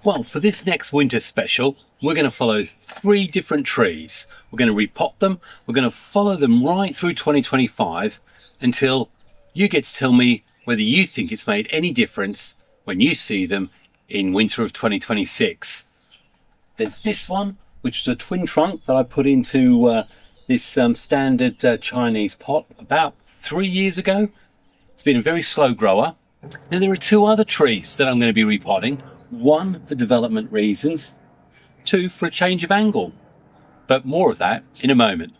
Well, for this next winter special, we're going to follow 3 different trees. We're going to repot them. We're going to follow them right through 2025 until you get to tell me whether you think it's made any difference when you see them in winter of 2026. There's this one, which is a twin trunk that I put into this standard Chinese pot about 3 years ago. It's been a very slow grower. Now there are 2 other trees that I'm going to be repotting. 1 for development reasons, 2 for a change of angle. But more of that in a moment.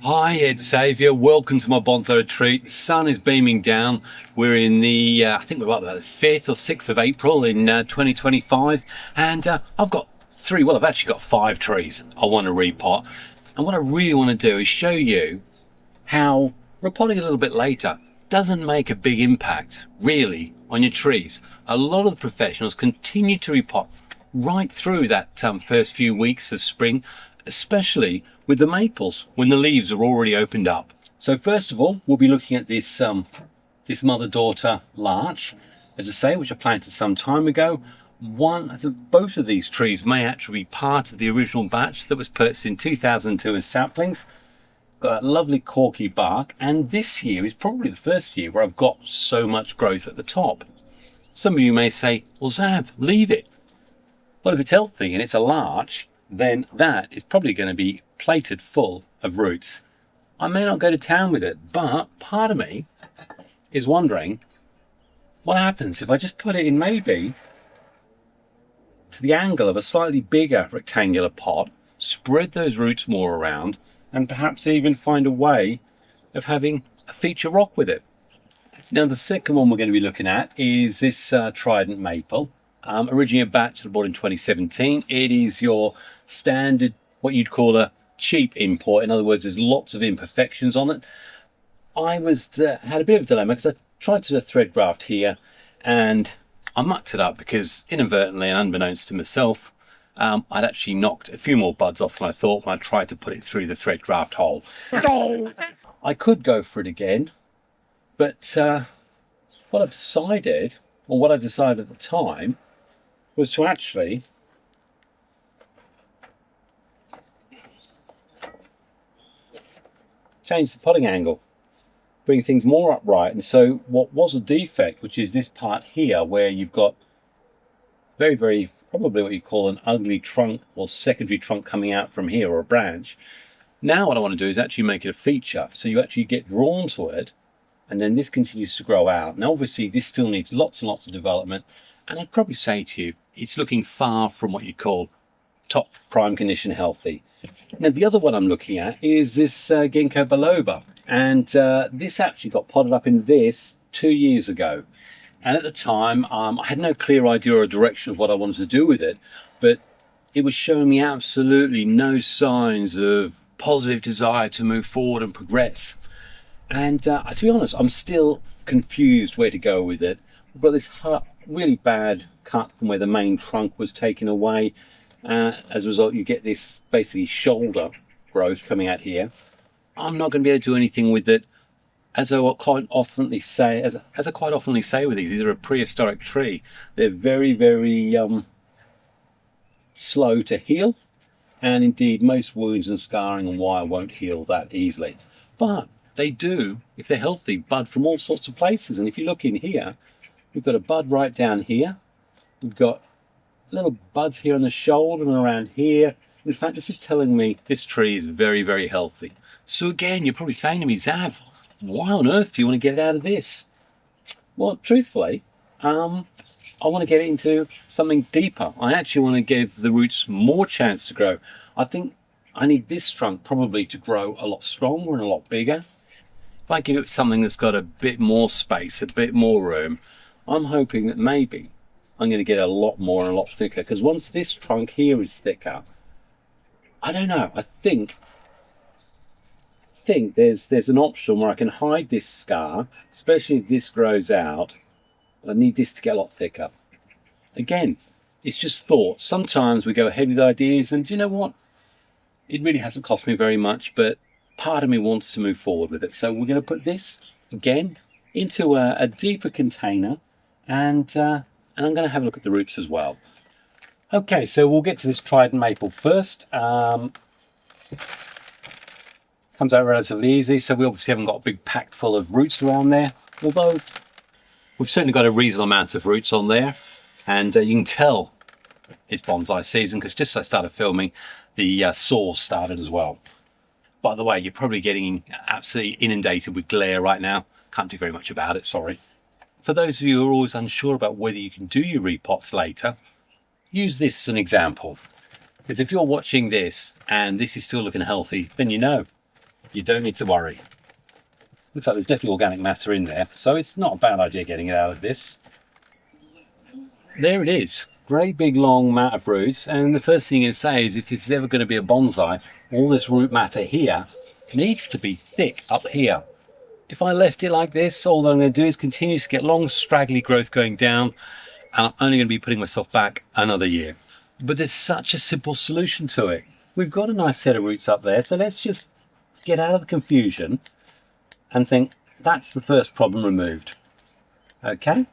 Hi, Ed Saviour. Welcome to my bonsai retreat. The sun is beaming down. We're in the, I think we're about the 5th or 6th of April in 2025. And I've got 3, well, I've actually got 5 trees I want to repot. And what I really want to do is show you how repotting a little bit later doesn't make a big impact, really, on your trees. A lot of the professionals continue to repot right through that first few weeks of spring, especially with the maples when the leaves are already opened up. So first of all, we'll be looking at this this mother-daughter larch, as I say, which I planted some time ago. I think both of these trees may actually be part of the original batch that was purchased in 2002 as saplings. Got a lovely corky bark, and this year is probably the first year where I've got so much growth at the top. Some of you may say, well, Zav, leave it. Well, if it's healthy and it's a larch, then that is probably going to be plated full of roots. I may not go to town with it, but part of me is wondering what happens if I just put it in maybe to the angle of a slightly bigger rectangular pot, spread those roots more around, and perhaps even find a way of having a feature rock with it. Now, the second one we're going to be looking at is this Trident Maple. Originally a batch that I bought in 2017. It is your standard, what you'd call a cheap import. In other words, there's lots of imperfections on it. I had a bit of a dilemma because I tried to do a thread graft here and I mucked it up because inadvertently and unbeknownst to myself, I'd actually knocked a few more buds off than I thought when I tried to put it through the thread graft hole. I could go for it again, but what I decided at the time, was to actually change the potting angle, bring things more upright. And so what was a defect, which is this part here where you've got very, very probably what you call an ugly trunk or secondary trunk coming out from here, or a branch. Now what I want to do is actually make it a feature, so you actually get drawn to it, and then this continues to grow out. Now obviously this still needs lots and lots of development, and I'd probably say to you it's looking far from what you'd call top prime condition healthy. Now the other one I'm looking at is this Ginkgo Biloba, and this actually got potted up in this 2 years ago. And at the time, I had no clear idea or direction of what I wanted to do with it, but it was showing me absolutely no signs of positive desire to move forward and progress. And to be honest, I'm still confused where to go with it. We've got this really bad cut from where the main trunk was taken away. As a result, you get this basically shoulder growth coming out here. I'm not going to be able to do anything with it. As I quite often say with these are a prehistoric tree. They're very, very slow to heal, and indeed most wounds and scarring and wire won't heal that easily. But they do, if they're healthy, bud from all sorts of places. And if you look in here, we've got a bud right down here. We've got little buds here on the shoulder and around here. In fact, this is telling me this tree is very, very healthy. So again, you're probably saying to me, Zav, why on earth do you want to get it out of this? Well, truthfully, I want to get it into something deeper. I actually want to give the roots more chance to grow. I think I need this trunk probably to grow a lot stronger and a lot bigger. If I give it something that's got a bit more space, a bit more room, I'm hoping that maybe I'm going to get a lot more and a lot thicker. Because once this trunk here is thicker, I don't know, I think there's an option where I can hide this scar, especially if this grows out, but I need this to get a lot thicker. Again, it's just thought. Sometimes we go ahead with ideas, and do you know what? It really hasn't cost me very much, but part of me wants to move forward with it. So we're going to put this again into a deeper container, and I'm going to have a look at the roots as well. Okay, so we'll get to this Trident Maple first. Comes out relatively easy, so we obviously haven't got a big pack full of roots around there, although we've certainly got a reasonable amount of roots on there, and you can tell it's bonsai season because just as I started filming, the saws started as well. By the way, you're probably getting absolutely inundated with glare right now. Can't do very much about it, sorry. For those of you who are always unsure about whether you can do your repots later, use this as an example. Because if you're watching this and this is still looking healthy, then you know you don't need to worry. Looks like there's definitely organic matter in there, so it's not a bad idea getting it out of this. There it is. Great big long mat of roots, and the first thing you're going to say is if this is ever going to be a bonsai, all this root matter here needs to be thick up here. If I left it like this, all that I'm going to do is continue to get long straggly growth going down, and I'm only going to be putting myself back another year. But there's such a simple solution to it. We've got a nice set of roots up there, so let's just get out of the confusion and think that's the first problem removed. Okay,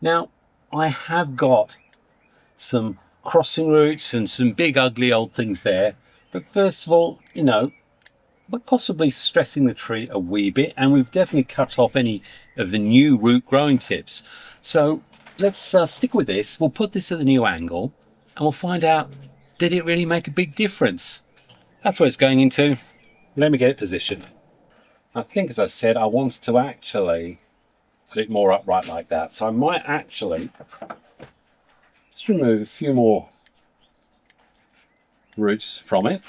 now I have got some crossing roots and some big ugly old things there, but first of all, you know, we're possibly stressing the tree a wee bit, and we've definitely cut off any of the new root growing tips. So let's stick with this. We'll put this at the new angle and we'll find out, did it really make a big difference? That's what it's going into. Let me get it positioned. I think, as I said, I wanted to actually put it more upright like that. So I might actually just remove a few more roots from it.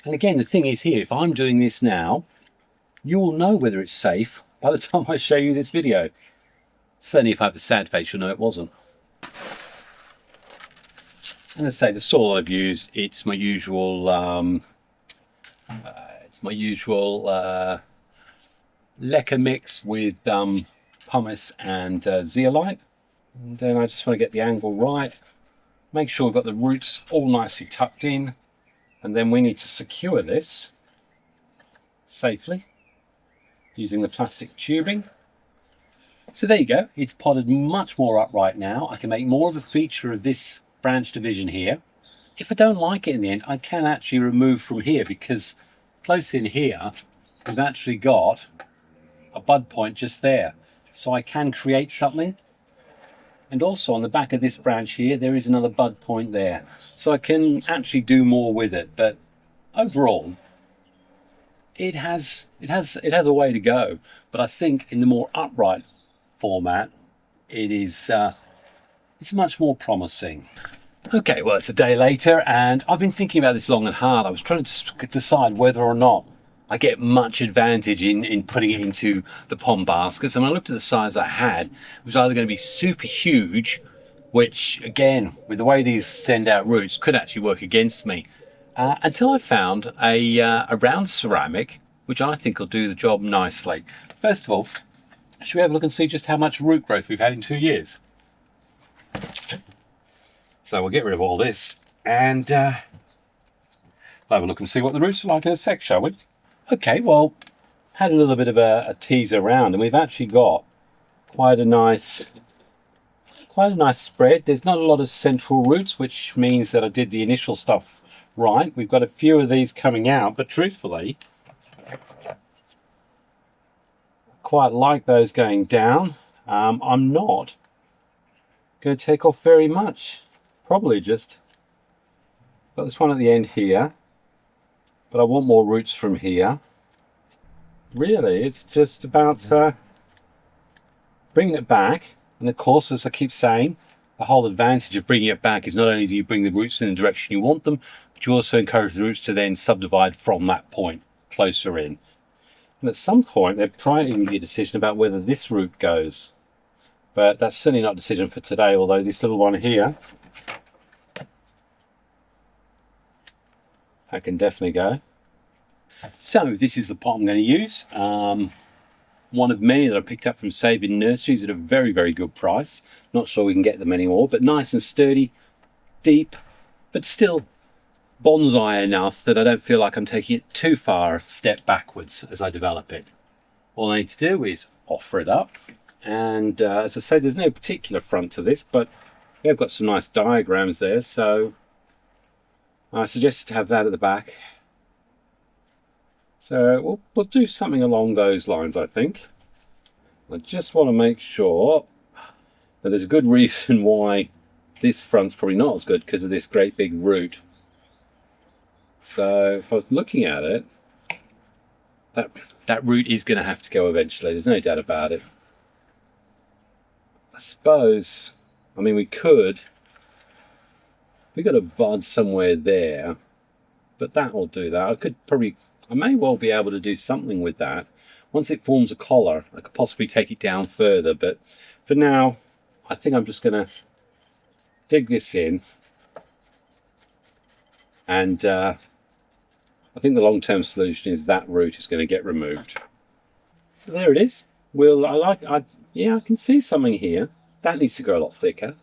And again, the thing is here, if I'm doing this now, you will know whether it's safe by the time I show you this video. Certainly if I have a sad face, you'll know it wasn't. And as I say, the soil I've used, it's my usual leca mix with pumice and zeolite. And then I just want to get the angle right, make sure we've got the roots all nicely tucked in, and then we need to secure this safely using the plastic tubing. So there you go, it's potted much more upright now. I can make more of a feature of this branch division here. If I don't like it in the end, I can actually remove from here, because close in here we've actually got a bud point just there, so I can create something. And also on the back of this branch here there is another bud point there, so I can actually do more with it. But overall it has a way to go, but I think in the more upright format it is it's much more promising. Okay, well, it's a day later and I've been thinking about this long and hard. I was trying to decide whether or not I get much advantage in putting it into the pond baskets. And when I looked at the size I had, it was either going to be super huge, which again, with the way these send out roots, could actually work against me. Until I found a round ceramic, which I think will do the job nicely. First of all, should we have a look and see just how much root growth we've had in 2 years? So we'll get rid of all this and we'll have a look and see what the roots are like in a sec, shall we? Okay, well, had a little bit of a tease around, and we've actually got quite a nice spread. There's not a lot of central roots, which means that I did the initial stuff right. We've got a few of these coming out, but truthfully, quite like those going down. I'm not going to take off very much. Probably just got this one at the end here, but I want more roots from here. Really, it's just about bringing it back. And of course, as I keep saying, the whole advantage of bringing it back is not only do you bring the roots in the direction you want them, but you also encourage the roots to then subdivide from that point closer in. And at some point, there probably even be a decision about whether this root goes. But that's certainly not a decision for today, although this little one here, that can definitely go. So this is the pot I'm going to use. One of many that I picked up from Sabin Nurseries at a very, very good price. Not sure we can get them anymore, but nice and sturdy, deep, but still bonsai enough that I don't feel like I'm taking it too far a step backwards as I develop it. All I need to do is offer it up. And as I say, there's no particular front to this, but we have got some nice diagrams there, so I suggested to have that at the back. So we'll do something along those lines, I think. I just want to make sure that there's a good reason why this front's probably not as good, because of this great big root. So if I was looking at it, that root is going to have to go eventually, there's no doubt about it. I suppose, I mean, we got a bud somewhere there, but that will do that. I may well be able to do something with that. Once it forms a collar, I could possibly take it down further, but for now, I think I'm just going to dig this in, and I think the long-term solution is that root is going to get removed. So there it is. Yeah, I can see something here. That needs to go a lot thicker.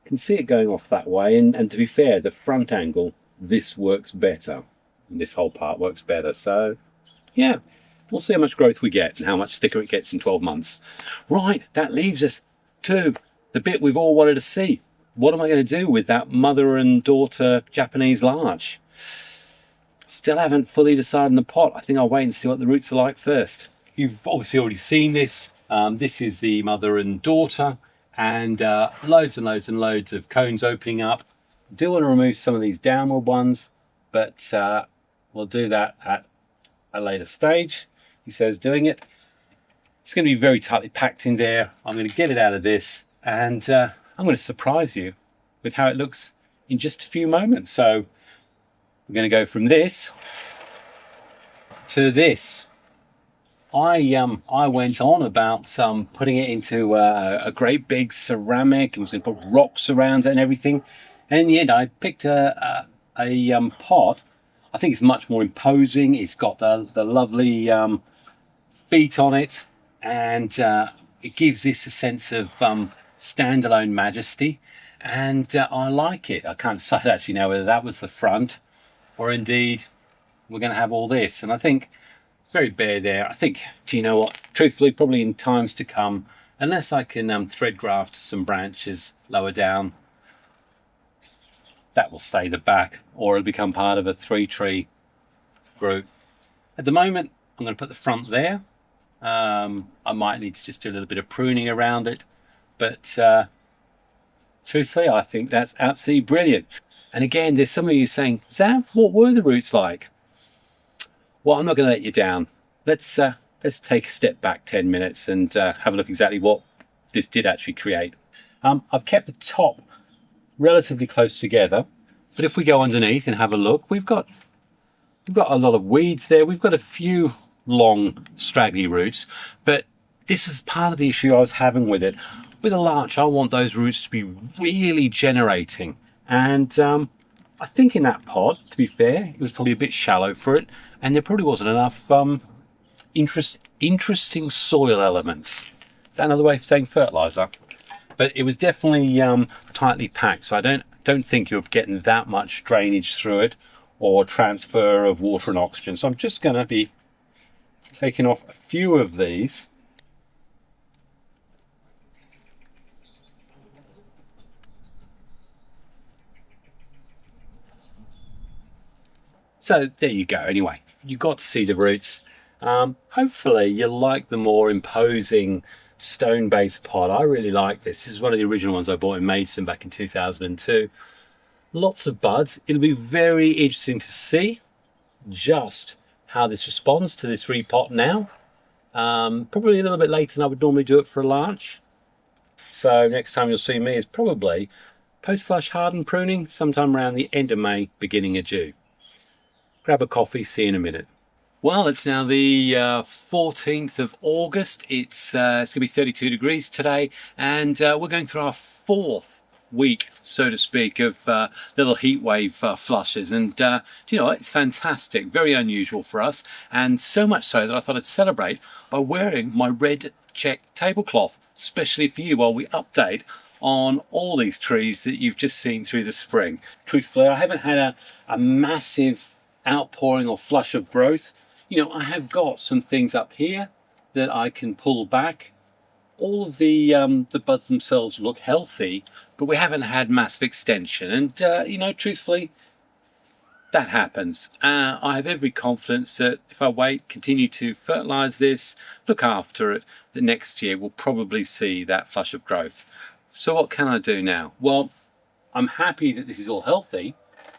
I can see it going off that way, and to be fair, the front angle, this works better. This whole part works better. So yeah, we'll see how much growth we get and how much thicker it gets in 12 months. Right, that leaves us to the bit we've all wanted to see. What am I going to do with that mother and daughter Japanese larch? Still haven't fully decided on the pot. I think I'll wait and see what the roots are like first. You've obviously already seen this. This is the mother and daughter, and loads and loads and loads of cones opening up. I do want to remove some of these downward ones, but we'll do that at a later stage. He says doing it. It's going to be very tightly packed in there. I'm going to get it out of this, and I'm going to surprise you with how it looks in just a few moments. So we're going to go from this to this. I went on about putting it into a great big ceramic, and was going to put rocks around it and everything. And in the end, I picked a pot. I think it's much more imposing. It's got the lovely feet on it, and it gives this a sense of standalone majesty. And I like it. I can't decide actually now whether that was the front, or indeed we're going to have all this. And I think very bare there. I think, do you know what? Truthfully, probably in times to come, unless I can thread graft some branches lower down, that will stay the back, or it'll become part of a 3-tree group. At the moment, I'm going to put the front there. I might need to just do a little bit of pruning around it, but truthfully, I think that's absolutely brilliant. And again, there's some of you saying, Zav, what were the roots like? Well, I'm not going to let you down. Let's take a step back 10 minutes and have a look exactly what this did actually create. I've kept the top relatively close together, but if we go underneath and have a look, we've got a lot of weeds there. We've got a few long straggly roots, but this is part of the issue I was having with it. With a larch, I want those roots to be really generating, and I think in that pot, to be fair, it was probably a bit shallow for it, and there probably wasn't enough interesting soil elements. Is that another way of saying fertilizer? But it was definitely tightly packed, so I don't think you're getting that much drainage through it or transfer of water and oxygen. So I'm just going to be taking off a few of these. So there you go. Anyway, you got to see the roots. Hopefully you like the more imposing stone-based pot. I really like this. This is one of the original ones I bought in Maidstone back in 2002. Lots of buds. It'll be very interesting to see just how this responds to this repot now. Probably a little bit later than I would normally do it for a larch. So next time you'll see me is probably post-flush hardened pruning sometime around the end of May, beginning of June. Grab a coffee, see you in a minute. Well, it's now the 14th of August. It's going to be 32 degrees today, and we're going through our 4th week, so to speak, of little heat wave flushes. And do you know what? It's fantastic, very unusual for us, and so much so that I thought I'd celebrate by wearing my red check tablecloth, especially for you while we update on all these trees that you've just seen through the spring. Truthfully, I haven't had a massive outpouring or flush of growth. You know, I have got some things up here that I can pull back. All of the buds themselves look healthy, but we haven't had massive extension. And, you know, truthfully, that happens. I have every confidence that if I wait, continue to fertilise this, look after it, that next year we'll probably see that flush of growth. So what can I do now? Well, I'm happy that this is all healthy.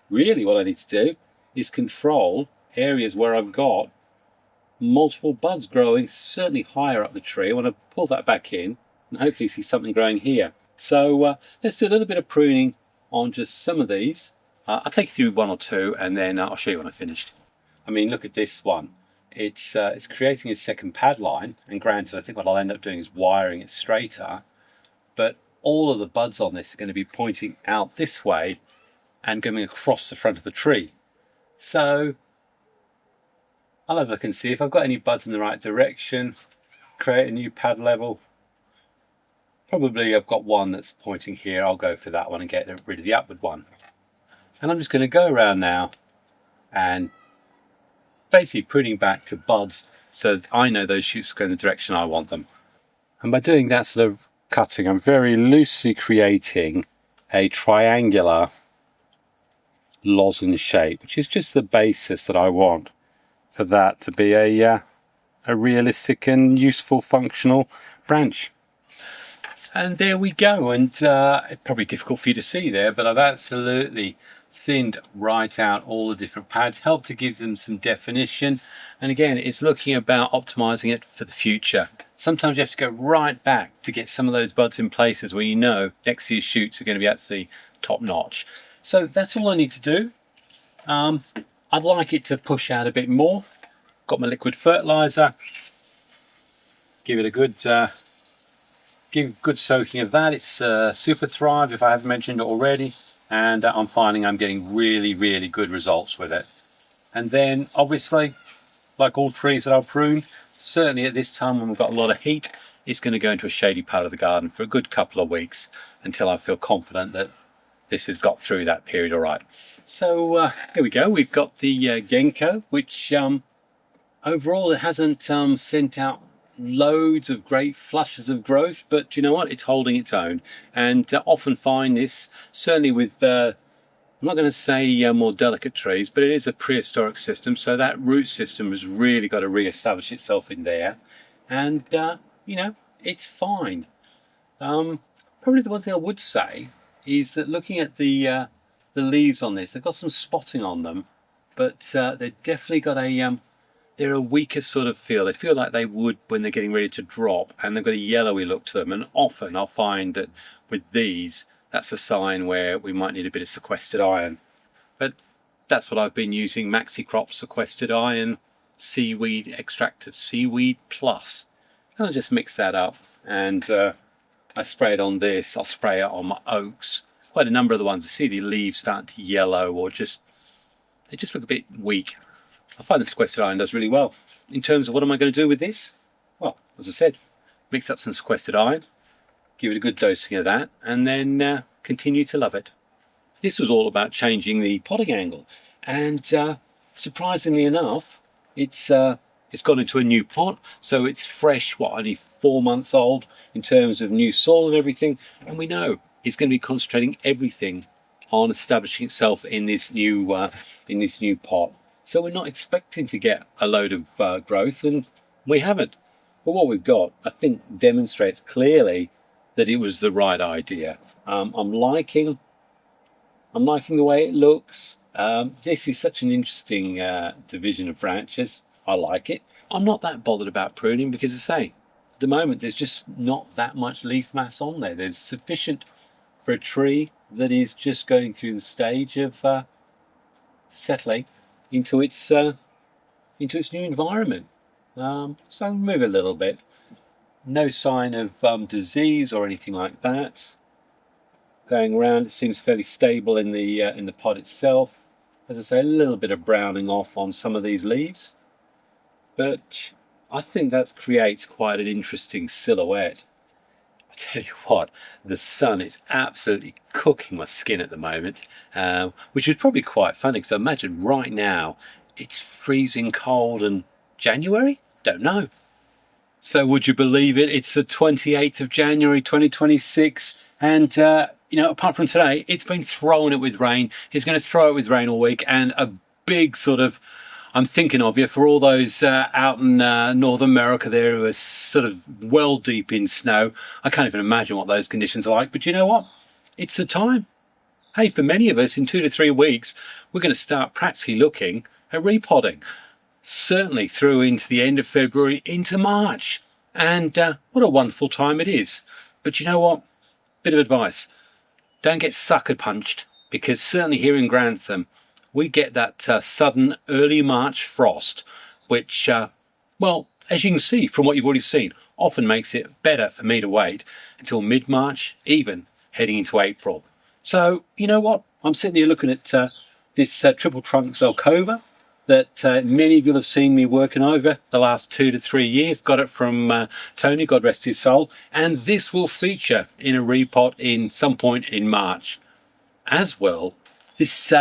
Really what I need to do is control areas where I've got multiple buds growing, certainly higher up the tree. I want to pull that back in and hopefully see something growing here. So let's do a little bit of pruning on just some of these. I'll take you through one or two and then I'll show you when I've finished. I mean, look at this one. It's creating a second pad line, and granted, I think what I'll end up doing is wiring it straighter, but all of the buds on this are going to be pointing out this way and going across the front of the tree. So I'll have a look and see if I've got any buds in the right direction, create a new pad level. Probably I've got one that's pointing here. I'll go for that one and get rid of the upward one. And I'm just going to go around now and basically pruning back to buds so that I know those shoots go in the direction I want them. And by doing that sort of cutting, I'm very loosely creating a triangular lozenge shape, which is just the basis that I want for that to be a realistic and useful functional branch. And there we go. And it's probably difficult for you to see there, but I've absolutely thinned right out all the different pads, helped to give them some definition. And again, it's looking about optimizing it for the future. Sometimes you have to go right back to get some of those buds in places where you know next year's shoots are going to be absolutely top notch. So that's all I need to do. I'd like it to push out a bit more. Got my liquid fertilizer. Give it a good soaking of that. It's Super Thrive, if I haven't mentioned it already, and I'm finding I'm getting really good results with it. And then obviously, like all trees that I've pruned, certainly at this time when we've got a lot of heat, it's going to go into a shady part of the garden for a good couple of weeks until I feel confident that this has got through that period all right. So here we go. We've got the Ginkgo, which overall it hasn't sent out loads of great flushes of growth, but you know what, it's holding its own. And often find this, certainly with I'm not going to say more delicate trees, but it is a prehistoric system, so that root system has really got to re-establish itself in there. And you know, it's fine. Probably the one thing I would say is that looking at the leaves on this, they've got some spotting on them, but they've definitely got they're a weaker sort of feel. They feel like they would when they're getting ready to drop, and they've got a yellowy look to them. And often I'll find that with these, that's a sign where we might need a bit of sequestered iron. But that's what I've been using, Maxi-Crop sequestered iron, seaweed extract of seaweed plus. And I just mix that up, and I spray it on this. I'll spray it on my oaks. Quite a number of the ones, I see the leaves starting to yellow or they just look a bit weak. I find the sequestered iron does really well. In terms of what am I going to do with this? Well, as I said, mix up some sequestered iron, give it a good dosing of that, and then continue to love it. This was all about changing the potting angle, and surprisingly enough, it's gone into a new pot, so it's fresh, only 4 months old in terms of new soil and everything, and we know it's going to be concentrating everything on establishing itself in this new pot. So we're not expecting to get a load of growth, and we haven't. But what we've got, I think, demonstrates clearly that it was the right idea. I'm liking the way it looks. This is such an interesting division of branches. I like it. I'm not that bothered about pruning because, as I say, at the moment there's just not that much leaf mass on there. There's sufficient for a tree that is just going through the stage of settling into its new environment. So I'll move a little bit. No sign of disease or anything like that. Going around, it seems fairly stable in the pod itself. As I say, a little bit of browning off on some of these leaves, but I think that creates quite an interesting silhouette. I tell you what, the sun is absolutely cooking my skin at the moment, which is probably quite funny because I imagine right now it's freezing cold and January? Don't know. So would you believe it? It's the 28th of January 2026 and apart from today, it's been throwing it with rain. It's going to throw it with rain all week and a big sort of, I'm thinking of you for all those out in North America there who are sort of well deep in snow. I can't even imagine what those conditions are like, but you know what? It's the time. Hey, for many of us in 2 to 3 weeks, we're going to start practically looking at repotting. Certainly through into the end of February, into March. And what a wonderful time it is. But you know what? Bit of advice. Don't get sucker punched, because certainly here in Grantham, we get that sudden early March frost, which, well, as you can see from what you've already seen, often makes it better for me to wait until mid-March, even heading into April. So, you know what? I'm sitting here looking at this triple trunk Zelkova that many of you have seen me working over the last 2 to 3 years. Got it from Tony, God rest his soul. And this will feature in a repot in some point in March. As well, this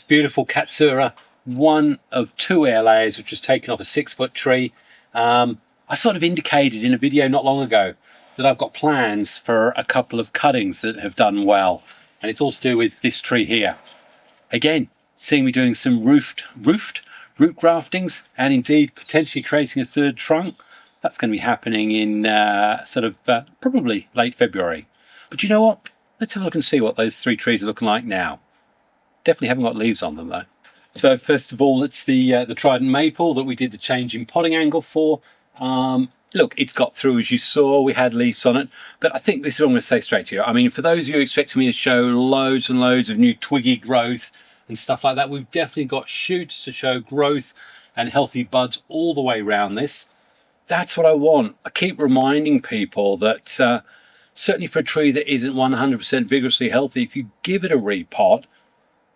beautiful Katsura, one of 2 air layers, which was taken off a 6-foot tree. I sort of indicated in a video not long ago that I've got plans for a couple of cuttings that have done well. And it's all to do with this tree here. Again, seeing me doing some root graftings and indeed potentially creating a 3rd trunk. That's going to be happening in probably late February. But you know what? Let's have a look and see what those 3 trees are looking like now. Definitely haven't got leaves on them though. So first of all, it's the Trident Maple that we did the change in potting angle for. Look, it's got through as you saw, we had leaves on it, but I think this is what I'm going to say straight to you. I mean, for those of you expecting me to show loads and loads of new twiggy growth and stuff like that, we've definitely got shoots to show growth and healthy buds all the way around this. That's what I want. I keep reminding people that certainly for a tree that isn't 100% vigorously healthy, if you give it a repot,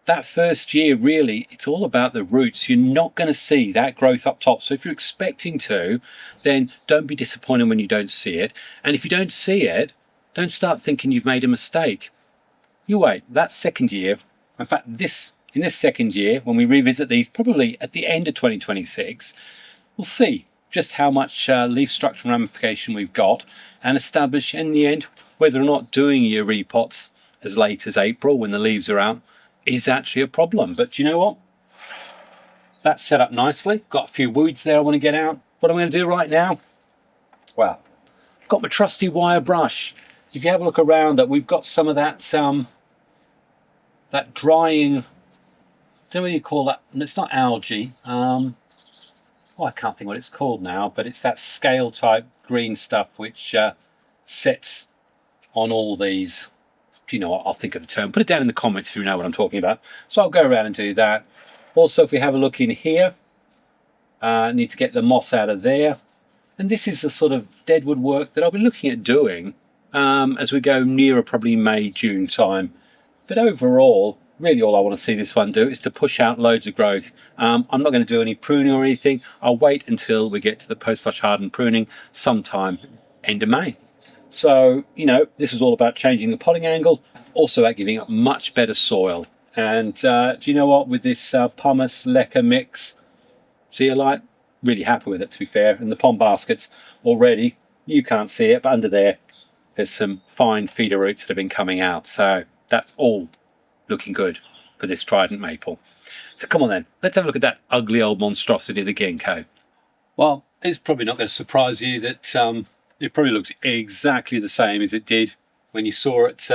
that first year, really, it's all about the roots. You're not going to see that growth up top. So if you're expecting to, then don't be disappointed when you don't see it. And if you don't see it, don't start thinking you've made a mistake. You wait, that second year, in fact, in this second year, when we revisit these, probably at the end of 2026, we'll see just how much leaf structure and ramification we've got and establish in the end whether or not doing your repots as late as April when the leaves are out is actually a problem. But you know what? That's set up nicely. Got a few weeds there I want to get out. What I'm going to do right now? Well, I've got my trusty wire brush. If you have a look around, that we've got some of that that drying, I don't know what you call that. It's not algae. I can't think what it's called now, but it's that scale type green stuff which sets on all these. You know what, I'll think of the term. Put it down in the comments if you know what I'm talking about. So I'll go around and do that. Also, if we have a look in here, I need to get the moss out of there. And this is the sort of deadwood work that I'll be looking at doing as we go nearer probably May, June time. But overall, really all I want to see this one do is to push out loads of growth. I'm not going to do any pruning or anything. I'll wait until we get to the post-flush hardened pruning sometime end of May. So, you know, this is all about changing the potting angle, also about giving up much better soil. And do you know what, with this pumice leca mix zeolite, really happy with it, to be fair. And the pond baskets already, you can't see it, but under there's some fine feeder roots that have been coming out. So that's all looking good for this Trident Maple. So come on then, let's have a look at that ugly old monstrosity, the Ginkgo. Well, it's probably not going to surprise you that it probably looks exactly the same as it did when you saw it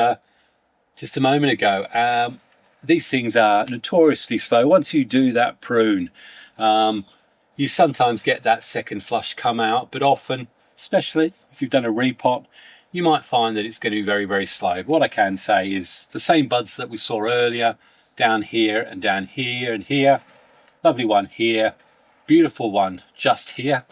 just a moment ago. These things are notoriously slow. Once you do that prune, you sometimes get that second flush come out, but often, especially if you've done a repot, you might find that it's going to be very, very slow. What I can say is the same buds that we saw earlier, down here and down here and here. Lovely one here, beautiful one just here.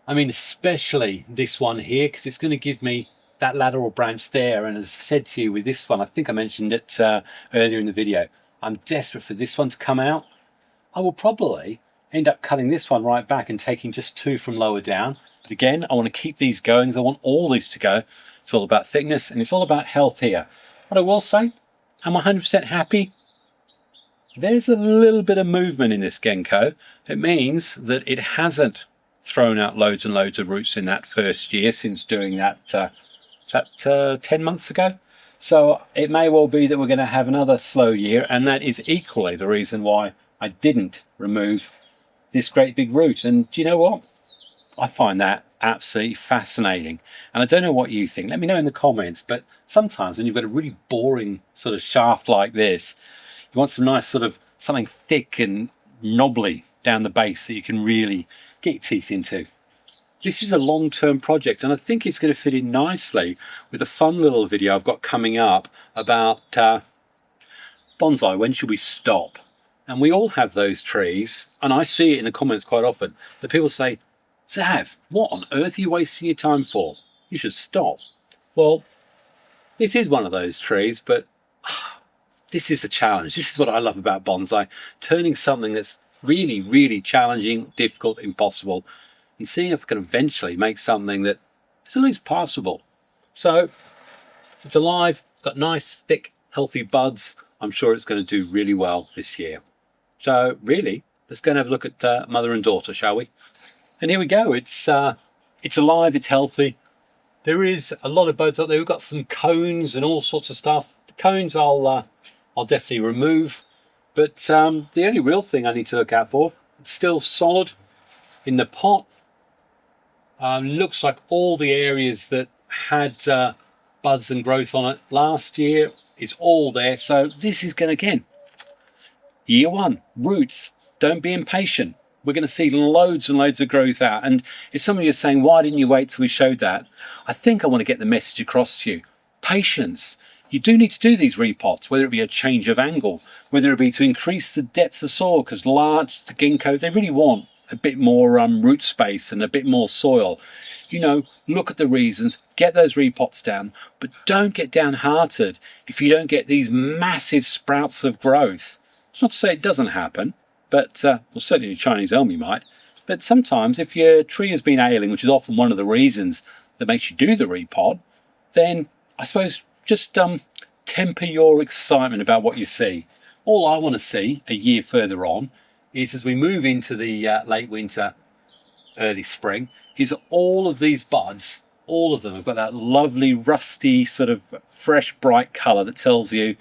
I mean, especially this one here, because it's going to give me that lateral branch there. And as I said to you with this one, I think I mentioned it earlier in the video, I'm desperate for this one to come out. I will probably end up cutting this one right back and taking just 2 from lower down. But again, I want to keep these going, because I want all these to go It's all about thickness and it's all about health here. What I will say, am I 100% happy? There's a little bit of movement in this Ginkgo. It means that it hasn't thrown out loads and loads of roots in that first year since doing that, 10 months ago. So it may well be that we're going to have another slow year, and that is equally the reason why I didn't remove this great big root. And do you know what? I find that absolutely fascinating. And I don't know what you think. Let me know in the comments. But sometimes when you've got a really boring sort of shaft like this, you want some nice sort of something thick and knobbly down the base that you can really get your teeth into. This is a long-term project, and I think it's going to fit in nicely with a fun little video I've got coming up about bonsai. When should we stop? And we all have those trees, and I see it in the comments quite often that people say, Zav, what on earth are you wasting your time for? You should stop. Well, this is one of those trees, but this is the challenge. This is what I love about bonsai, turning something that's really, really challenging, difficult, impossible, and seeing if I can eventually make something that is at least passable. So it's alive, it's got nice, thick, healthy buds. I'm sure it's going to do really well this year. So really, let's go and have a look at mother and daughter, shall we? And here we go. It's alive, it's healthy. There is a lot of buds up there. We've got some cones and all sorts of stuff. The cones I'll definitely remove. But the only real thing I need to look out for, it's still solid in the pot. Looks like all the areas that had buds and growth on it last year is all there. So this is going to, again, year one, roots. Don't be impatient. We're going to see loads and loads of growth out. And if some of you are saying, why didn't you wait till we showed that? I think I want to get the message across to you. Patience. You do need to do these repots, whether it be a change of angle, whether it be to increase the depth of soil, because larch, the ginkgo, they really want a bit more root space and a bit more soil. You know, look at the reasons, get those repots down, but don't get downhearted if you don't get these massive sprouts of growth. It's not to say it doesn't happen, but well, certainly the Chinese elm you might. But sometimes if your tree has been ailing, which is often one of the reasons that makes you do the repot, then I suppose just temper your excitement about what you see. All I want to see a year further on is, as we move into the late winter, early spring, is all of these buds, all of them have got that lovely rusty sort of fresh bright colour that tells you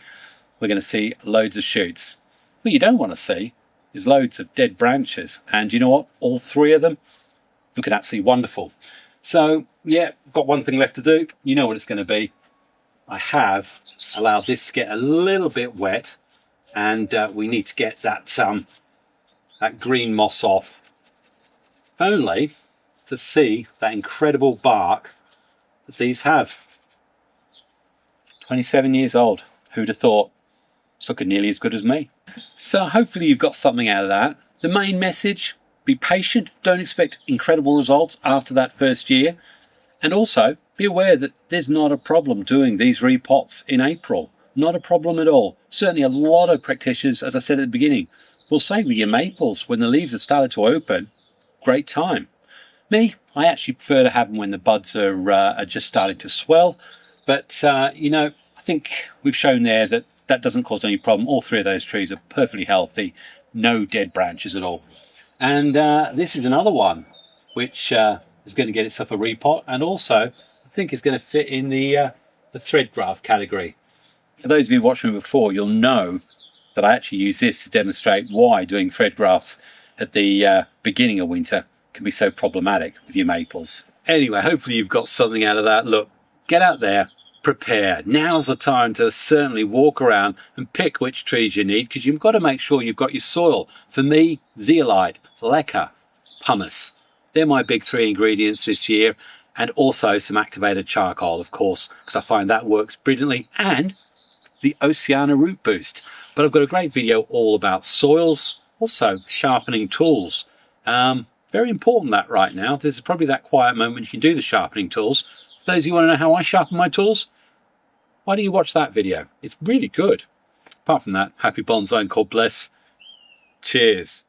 we're going to see loads of shoots. What you don't want to see is loads of dead branches, and you know what, all three of them looking absolutely wonderful. So yeah, got one thing left to do. You know what it's going to be. I have allowed this to get a little bit wet, and we need to get that that green moss off, only to see that incredible bark that these have. 27 years old. Who'd have thought? It's looking nearly as good as me. So hopefully you've got something out of that. The main message, be patient. Don't expect incredible results after that first year. And also be aware that there's not a problem doing these repots in April. Not a problem at all. Certainly a lot of practitioners, as I said at the beginning, will say with your maples, when the leaves have started to open, great time. Me, I actually prefer to have them when the buds are just starting to swell. But, you know, I think we've shown there that that doesn't cause any problem. All three of those trees are perfectly healthy. No dead branches at all. And this is another one which is going to get itself a repot, and also I think is going to fit in the thread graft category. For those of you who've watched me before, you'll know that I actually use this to demonstrate why doing thread grafts at the beginning of winter can be so problematic with your maples. Anyway, hopefully you've got something out of that. Look, get out there, prepare. Now's the time to certainly walk around and pick which trees you need, because you've got to make sure you've got your soil. For me, zeolite, leca, pumice. They're my big three ingredients this year, and also some activated charcoal, of course, because I find that works brilliantly, and the Oceana Root Boost. But I've got a great video all about soils, also sharpening tools. Very important that right now. This is probably that quiet moment when you can do the sharpening tools. For those of you who want to know how I sharpen my tools, why don't you watch that video? It's really good. Apart from that, happy bonsai and God bless. Cheers.